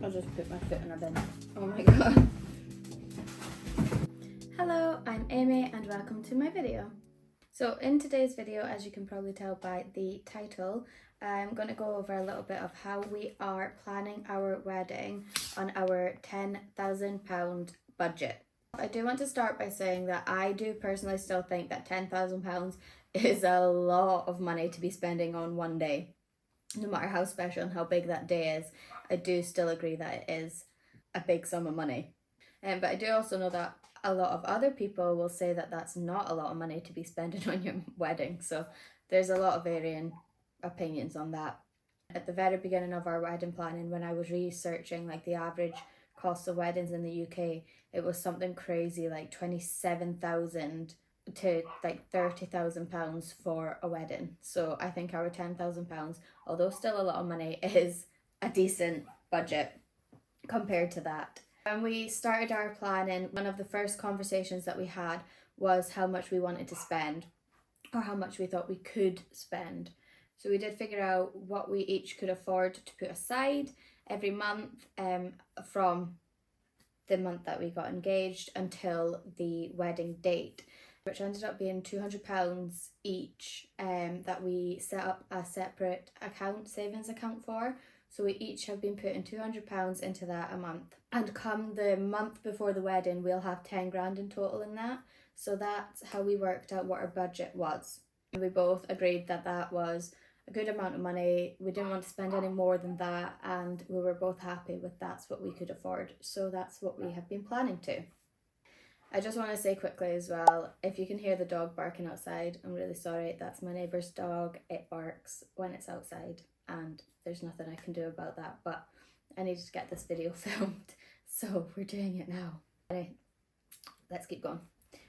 I'll just put my foot in a bin. Oh my god. Hello, I'm Aimee and welcome to my video. So in today's video, as you can probably tell by the title, I'm going to go over a little bit of how we are planning our wedding on our £10,000 budget. I do want to start by saying that I do personally still think that £10,000 is a lot of money to be spending on one day. No matter how special and how big that day is, I do still agree that it is a big sum of money. But I do also know that a lot of other people will say that that's not a lot of money to be spending on your wedding. So there's a lot of varying opinions on that. At the very beginning of our wedding planning, when I was researching like the average cost of weddings in the UK, it was something crazy like 27,000 to like £30,000 for a wedding. So I think our £10,000, although still a lot of money, is a decent budget compared to that. When we started our planning, one of the first conversations that we had was how much we wanted to spend, or how much we thought we could spend. So we did figure out what we each could afford to put aside every month from the month that we got engaged until the wedding date, which ended up being £200 each that we set up a separate savings account for. So we each have been putting £200 into that a month. And come the month before the wedding, we'll have 10 grand in total in that. So that's how we worked out what our budget was. And we both agreed that that was a good amount of money. We didn't want to spend any more than that, and we were both happy with that's what we could afford. So that's what we have been planning to. I just want to say quickly as well, if you can hear the dog barking outside, I'm really sorry. That's my neighbour's dog. It barks when it's outside and there's nothing I can do about that, but I needed to get this video filmed, so we're doing it now. Anyway, let's keep going.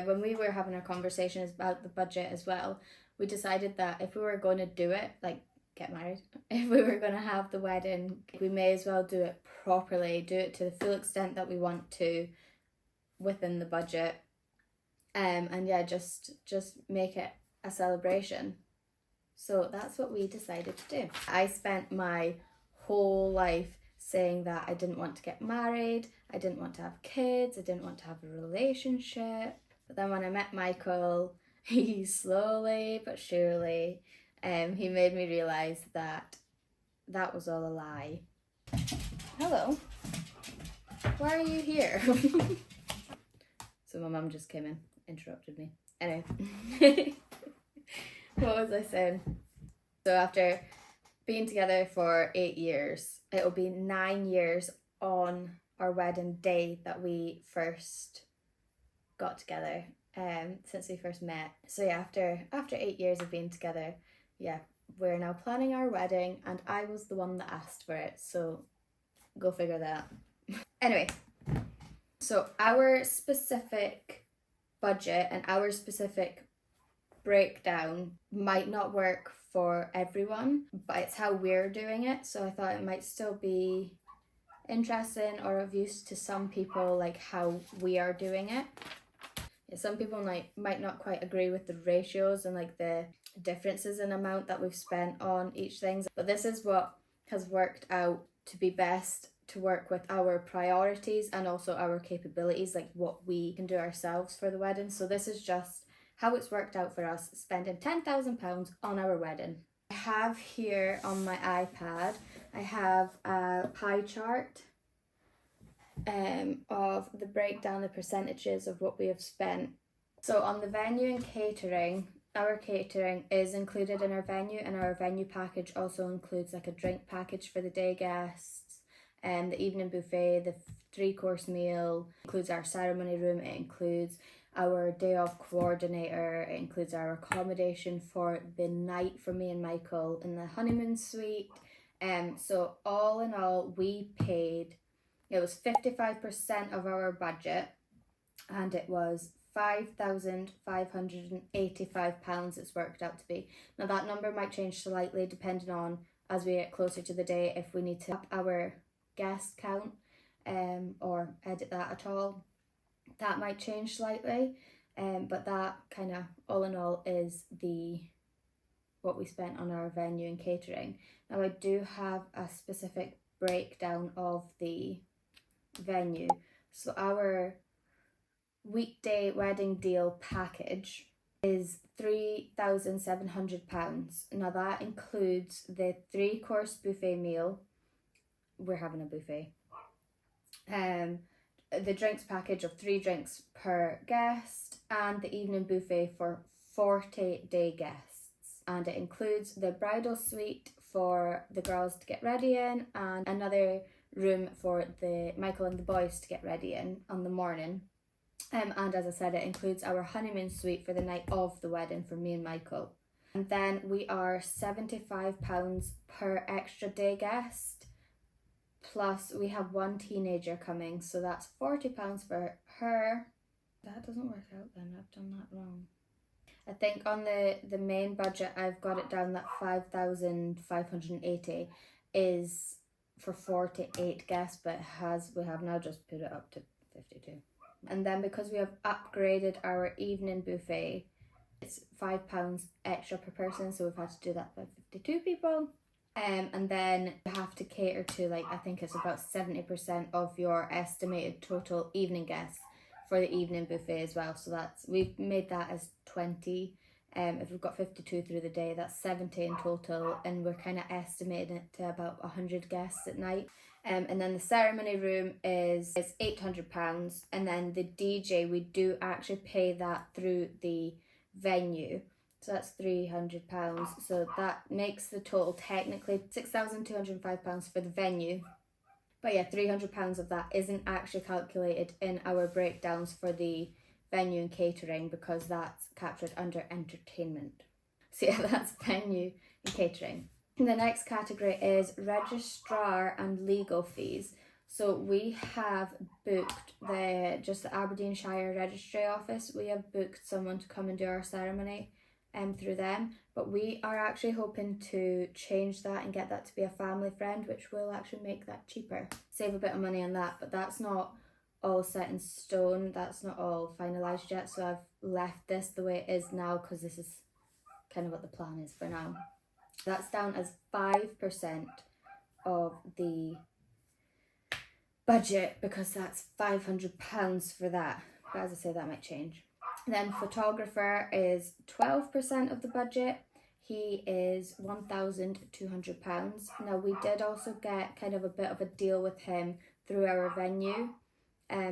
When we were having our conversations about the budget as well, we decided that if we were going to do it, like get married, if we were going to have the wedding, we may as well do it properly, do it to the full extent that we want to within the budget, and yeah, just make it a celebration. So that's what we decided to do. I spent my whole life saying that I didn't want to get married, I didn't want to have kids, I didn't want to have a relationship. But then when I met Michael, he slowly but surely, he made me realise that that was all a lie. Hello, why are you here? So my mum just came in, interrupted me. Anyway, what was I saying? So after being together for 8 years, it'll be 9 years on our wedding day that we first got together, since we first met. So yeah, after 8 years of being together, yeah, we're now planning our wedding, and I was the one that asked for it, so go figure that. Anyway, so our specific budget and our specific breakdown might not work for everyone, but it's how we're doing it. So I thought it might still be interesting or of use to some people, like how we are doing it. Some people might not quite agree with the ratios and like the differences in amount that we've spent on each thing, but this is what has worked out to be best to work with our priorities and also our capabilities, like what we can do ourselves for the wedding. So this is just how it's worked out for us, spending £10,000 on our wedding. I have here on my iPad, I have a pie chart of the breakdown, the percentages of what we have spent. So on the venue and catering, our catering is included in our venue, and our venue package also includes like a drink package for the day guests, and the evening buffet, the 3-course meal, includes our ceremony room, it includes our day of coordinator, it includes our accommodation for the night for me and Michael in the honeymoon suite. So all in all, we paid, it was 55% of our budget, and it was £5,585 it's worked out to be. Now that number might change slightly depending on, as we get closer to the day, if we need to up our guest count or edit that at all. That might change slightly, but that kind of all in all is what we spent on our venue and catering. Now I do have a specific breakdown of the venue. So our weekday wedding deal package is £3,700. Now that includes the 3-course buffet meal. We're having a buffet. The drinks package of 3 drinks per guest, and the evening buffet for 40-day guests. And it includes the bridal suite for the girls to get ready in, and another room for the Michael and the boys to get ready in on the morning. And as I said, it includes our honeymoon suite for the night of the wedding for me and Michael. And then we are £75 per extra day guest. Plus we have 1 teenager coming, so that's £40 for her. That doesn't work out then, I've done that wrong. I think on the main budget I've got it down that 5,580 is for 48 guests, but we have now just put it up to 52. And then because we have upgraded our evening buffet, it's £5 extra per person, so we've had to do that by 52 people. And then you have to cater to, like, I think it's about 70% of your estimated total evening guests for the evening buffet as well. So we've made that as 20. If we've got 52 through the day, that's 70 in total, and we're kind of estimating it to about 100 guests at night. And then the ceremony room is £800, and then the DJ, we do actually pay that through the venue. So that's £300. So that makes the total technically £6,205 for the venue. But yeah, £300 of that isn't actually calculated in our breakdowns for the venue and catering, because that's captured under entertainment. So yeah, that's venue and catering. And the next category is registrar and legal fees. So we have booked the Aberdeenshire Registry Office. We have booked someone to come and do our ceremony through them, but we are actually hoping to change that and get that to be a family friend, which will actually make that cheaper. Save a bit of money on that, but that's not all set in stone. That's not all finalised yet, so I've left this the way it is now because this is kind of what the plan is for now. That's down as 5% of the budget, because that's £500 for that. But as I say, that might change. Then photographer is 12% of the budget. He is £1,200. Now we did also get kind of a bit of a deal with him through our venue.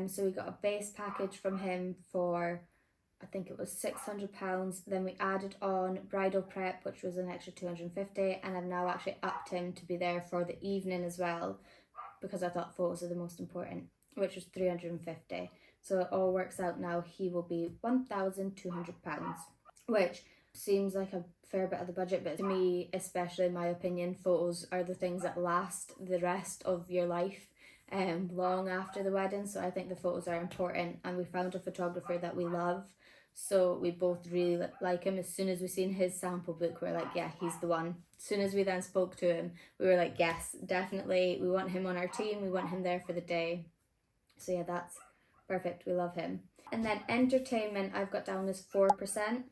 So we got a base package from him for, I think it was £600. Then we added on bridal prep, which was an extra £250, and I've now actually upped him to be there for the evening as well, because I thought photos are the most important, which was £350. So it all works out now. He will be £1,200, which seems like a fair bit of the budget, but to me, especially in my opinion, photos are the things that last the rest of your life, long after the wedding. So I think the photos are important, and we found a photographer that we love, so we both really like him. As soon as we seen his sample book, we're like, yeah, he's the one. As soon as we then spoke to him, we were like, yes, definitely, we want him on our team, we want him there for the day. So yeah, that's perfect, we love him. And then entertainment I've got down as 4%,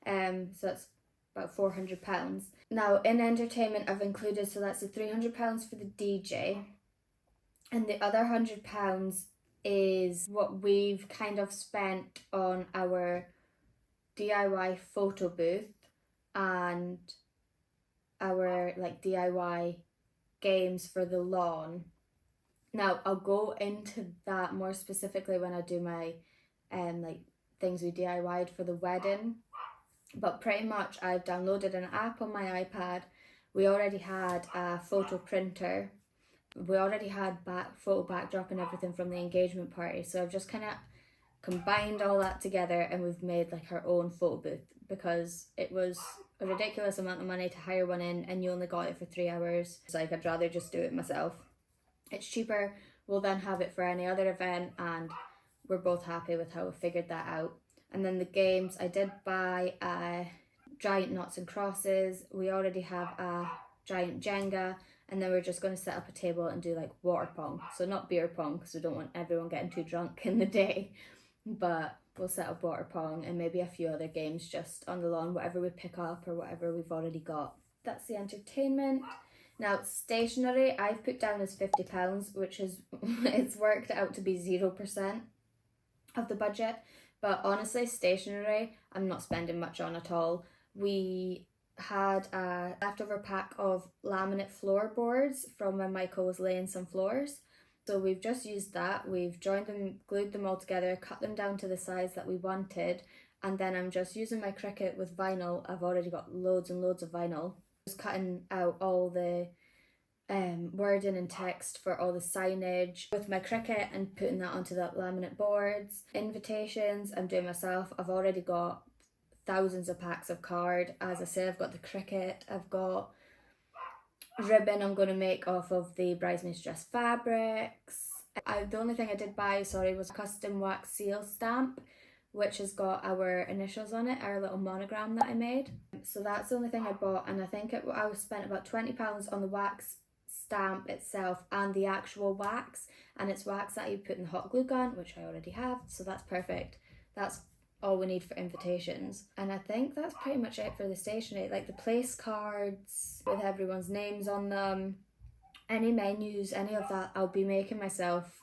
so that's about £400. Now in entertainment I've included, so that's the £300 for the DJ, and the other £100 is what we've kind of spent on our DIY photo booth and our like DIY games for the lawn. Now I'll go into that more specifically when I do my like things we DIY'd for the wedding, but pretty much I've downloaded an app on my iPad. We already had a photo printer, we already had photo backdrop and everything from the engagement party, so I've just kind of combined all that together and we've made like our own photo booth, because it was a ridiculous amount of money to hire one in and you only got it for 3 hours. So like, I'd rather just do it myself. It's cheaper, we'll then have it for any other event, and we're both happy with how we figured that out. And then the games, I did buy a giant knots and crosses, we already have a giant Jenga, and then we're just going to set up a table and do like water pong. So not beer pong, because we don't want everyone getting too drunk in the day, but we'll set up water pong and maybe a few other games just on the lawn, whatever we pick up or whatever we've already got. That's the entertainment. Now stationery I've put down as £50, which is it's worked out to be 0% of the budget. But honestly, stationery I'm not spending much on at all. We had a leftover pack of laminate floorboards from when Michael was laying some floors. So we've just used that, we've joined them, glued them all together, cut them down to the size that we wanted, and then I'm just using my Cricut with vinyl. I've already got loads and loads of vinyl. Just cutting out all the wording and text for all the signage with my Cricut and putting that onto the laminate boards. Invitations I'm doing myself. I've already got thousands of packs of card. As I say, I've got the Cricut, I've got ribbon I'm going to make off of the bridesmaids dress fabrics. The only thing I did buy, was a custom wax seal stamp, which has got our initials on it, our little monogram that I made. So that's the only thing I bought, and I think I spent about £20 on the wax stamp itself and the actual wax, and it's wax that you put in the hot glue gun, which I already have, so that's perfect. That's all we need for invitations, and I think that's pretty much it for the stationery. Like the place cards with everyone's names on them, any menus, any of that I'll be making myself,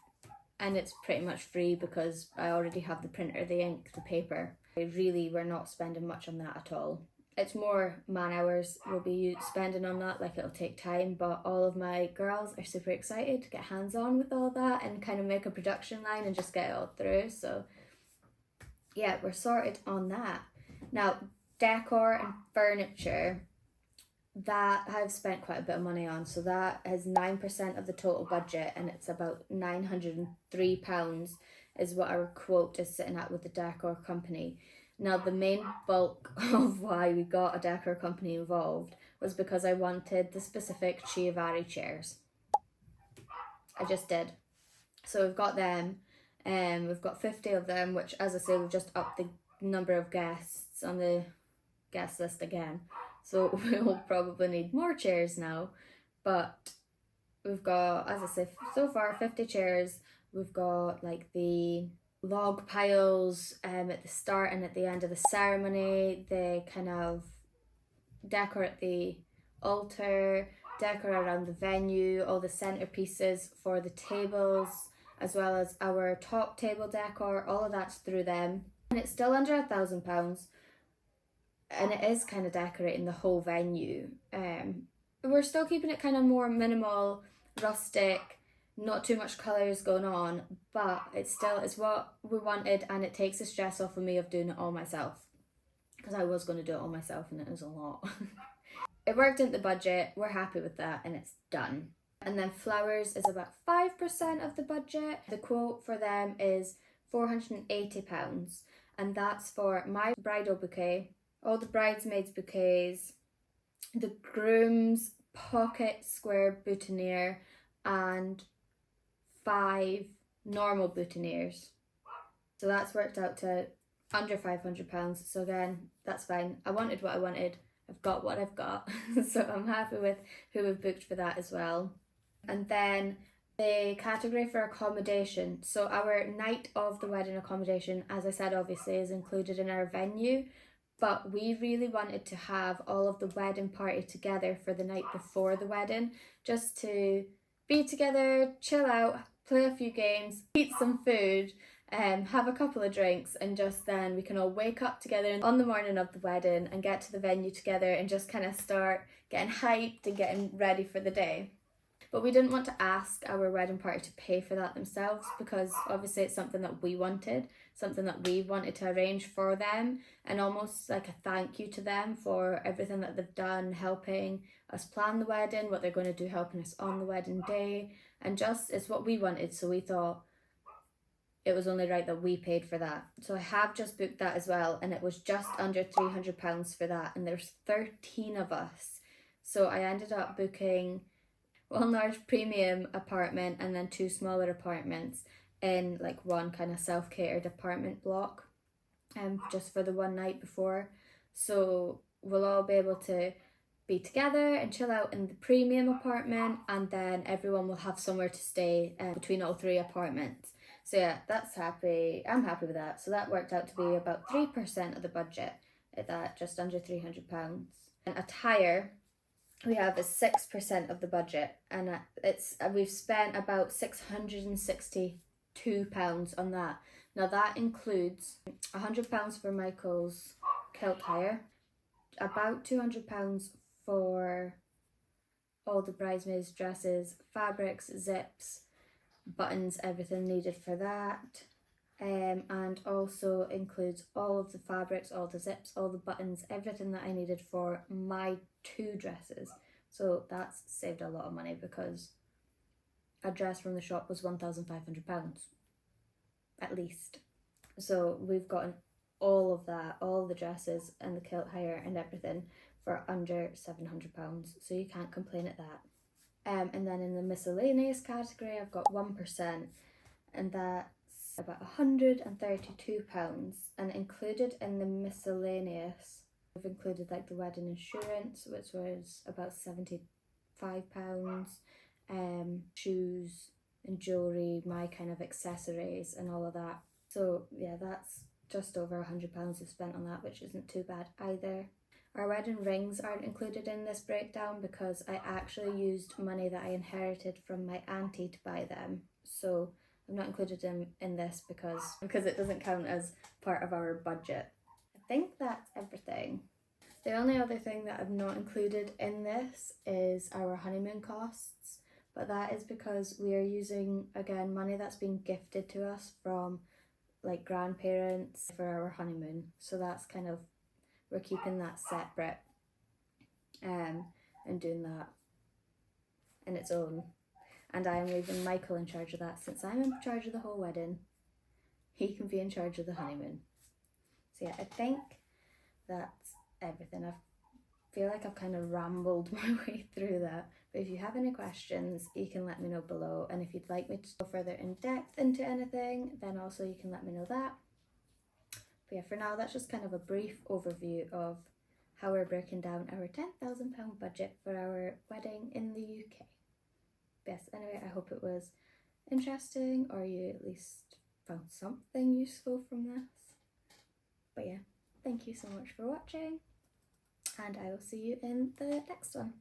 and it's pretty much free because I already have the printer, the ink, the paper. We're not spending much on that at all. It's more man hours we'll be spending on that, like it'll take time, but all of my girls are super excited to get hands on with all that and kind of make a production line and just get it all through. So yeah, we're sorted on that. Now, decor and furniture, that I've spent quite a bit of money on. So that is 9% of the total budget, and it's about £903 is what our quote is sitting at with the decor company. Now, the main bulk of why we got a decor company involved was because I wanted the specific Chiavari chairs. I just did. So we've got them. We've got 50 of them, which, as I say, we've just upped the number of guests on the guest list again. So we'll probably need more chairs now. But we've got, as I say, so far 50 chairs. We've got like the log piles at the start and at the end of the ceremony, the kind of decor at the altar, decor around the venue, all the centerpieces for the tables, as well as our top table decor. All of that's through them, and it's still under £1,000, and it is kind of decorating the whole venue. We're still keeping it kind of more minimal, rustic, not too much colours going on, but it's what we wanted, and it takes the stress off of me of doing it all myself, because I was going to do it all myself and it was a lot. It worked into the budget, we're happy with that, and it's done. And then flowers is about 5% of the budget. The quote for them is £480, and that's for my bridal bouquet, all the bridesmaids bouquets, the groom's pocket square boutonniere, and 5 normal boutonnieres. So that's worked out to under £500. So again, that's fine. I wanted what I wanted. I've got what I've got. So I'm happy with who we've booked for that as well. And then the category for accommodation. So our night of the wedding accommodation, as I said, obviously is included in our venue, but we really wanted to have all of the wedding party together for the night before the wedding, just to be together, chill out, play a few games, eat some food, have a couple of drinks, and just then we can all wake up together on the morning of the wedding and get to the venue together and just kind of start getting hyped and getting ready for the day. But we didn't want to ask our wedding party to pay for that themselves, because obviously it's something that we wanted to arrange for them, and almost like a thank you to them for everything that they've done, helping us plan the wedding, what they're going to do helping us on the wedding day, and just it's what we wanted. So we thought it was only right that we paid for that. So I have just booked that as well, and it was just under £300 for that, and there's 13 of us. So I ended up booking one large premium apartment and then 2 smaller apartments in like one kind of self-catered apartment block, just for the one night before. So we'll all be able to be together and chill out in the premium apartment, and then everyone will have somewhere to stay between all 3 apartments. So yeah, I'm happy with that. So that worked out to be about 3% of the budget at that, just under £300. And attire, we have is 6% of the budget, and we've spent about £662 on that. Now that includes £100 for Michael's kilt hire, about £200 for all the bridesmaids' dresses, fabrics, zips, buttons, everything needed for that. And also includes all of the fabrics, all the zips, all the buttons, everything that I needed for my 2 dresses. So that's saved a lot of money, because a dress from the shop was £1,500 at least. So we've gotten all of that, all the dresses and the kilt hire and everything for under £700. So you can't complain at that. And then in the miscellaneous category, I've got 1%, and that's about £132. And included in the miscellaneous, we've included like the wedding insurance, which was about £75, shoes and jewellery, my kind of accessories and all of that. So yeah, that's just over £100 we've spent on that, which isn't too bad either. Our wedding rings aren't included in this breakdown because I actually used money that I inherited from my auntie to buy them. So I've not included them in this because it doesn't count as part of our budget. I think that's everything. The only other thing that I've not included in this is our honeymoon costs, but that is because we are using, again, money that's been gifted to us from like grandparents for our honeymoon. So that's kind of, we're keeping that separate and doing that in its own. And I am leaving Michael in charge of that. Since I'm in charge of the whole wedding, he can be in charge of the honeymoon. So yeah, I think that's everything. I feel like I've kind of rambled my way through that. But if you have any questions, you can let me know below. And if you'd like me to go further in depth into anything, then also you can let me know that. But yeah, for now, that's just kind of a brief overview of how we're breaking down our £10,000 budget for our wedding in the UK. Yes, anyway, I hope it was interesting, or you at least found something useful from this. But yeah, thank you so much for watching, and I will see you in the next one.